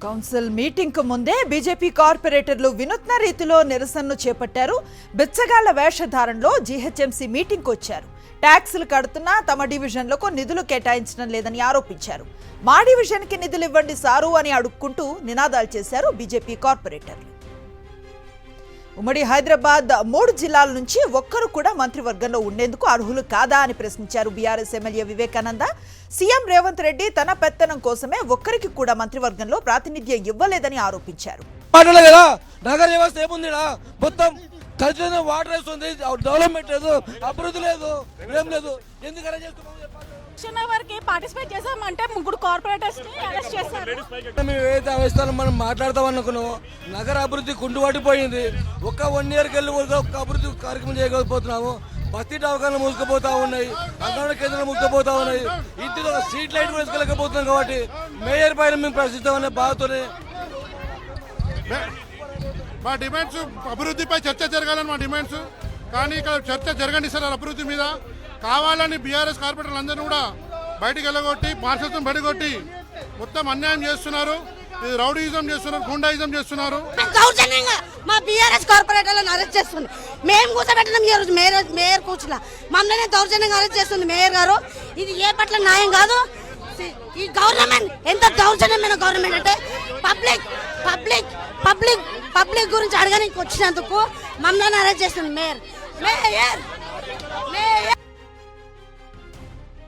Council meeting కు ముందే BJP కార్పొరేటర్లు వినూత్న రీతిలో నిరసనను చేపట్టారు. బిచ్చగాళ్ల వేషధారణలో జీహెచ్ఎంసీ మీటింగ్ కు వచ్చారు. ట్యాక్సులు కడుతున్నా తమ డివిజన్లకు నిధులు కేటాయించడం లేదని ఆరోపించారు. మా డివిజన్ కి నిధులు ఇవ్వండి సారు అని అడుక్కుంటూ నినాదాలు చేశారు బీజేపీ కార్పొరేటర్లు. ఉమ్మడి హైదరాబాద్ 3 జిల్లాల నుంచి ఒక్కరు కూడా మంత్రివర్గంలో ఉండేందుకు అర్హులు కాదా అని ప్రశ్నించారు BRS MLA Vivekananda. CM Revanth Reddy తన పెత్తనం కోసమే ఒక్కరికి కూడా మంత్రివర్గంలో ప్రాతినిధ్యం ఇవ్వలేదని ఆరోపించారు. నగర వ్యవస్థ ఏముందిడా మొత్తం ఖచ్చితంగా వాటర్ వస్తుంది, డెవలప్మెంట్ లేదు, అభివృద్ధి లేదు, ఏం లేదు. ఎందుకనే చేస్తున్నాం పార్టిసిపేట్ చేసామంటే 3 కార్పొరేటర్స్ ని అరెస్ట్ చేశారు. మేము ఏదైతే అవస్థలో మనం మాట్లాడతాం అనుకున్నామో నగర అభివృద్ధి కుంటుపడిపోయింది. ఒక్క 1 ఇయర్కి వెళ్ళి ఒక్క అభివృద్ధి కార్యక్రమం చేయకపోతున్నాము. బస్తీ దవాఖానాలు మూసుకుపోతా ఉన్నాయి, అంగన్వాడీ కేంద్రాలు మూసుకుపోతా ఉన్నాయి. ఇంటిలో స్ట్రీట్ లైట్ కూడా వేసుకోలేకపోతున్నాం. కాబట్టి మేయర్ పైన మేము ప్రశ్నిస్తామనే బాధతోనే మా డిమాండ్స్ అభివృద్ధిపై చర్చ జరగాలని మా డిమాండ్స్. కానీ ఇక్కడ చర్చ జరగండి సార్. అభివృద్ధి మీద కావాలని బీఆర్ఎస్ కార్పొరేటర్లు అందరూ కూడా బయటికి వెళ్ళగొట్టి మార్షల్స్ని బయటకొట్టి మొత్తం అన్యాయం చేస్తున్నారు. ఇది రౌడీయిజం చేస్తున్నారు, గుండాయిజం చేస్తున్నారు. దౌర్జన్యంగా మా బీఆర్ఎస్ కార్పొరేటర్లను అరెస్ట్ చేస్తుంది. మేము కూర్చోబెట్టడం ఈ రోజు మేయర్ కూర్చున్నా మమ్మల్ని దౌర్జన్యంగా అరెస్ట్ చేస్తుంది మేయర్ గారు. ఇది ఏ పట్ల న్యాయం కాదు. ఈ గవర్నమెంట్ ఎంత దౌర్జన్యమైన గవర్నమెంట్ అంటే పబ్లిక్ గురించి అడగడానికి వచ్చినందుకు మమ్మల్ని అరెస్ట్ చేస్తుంది మేయర్.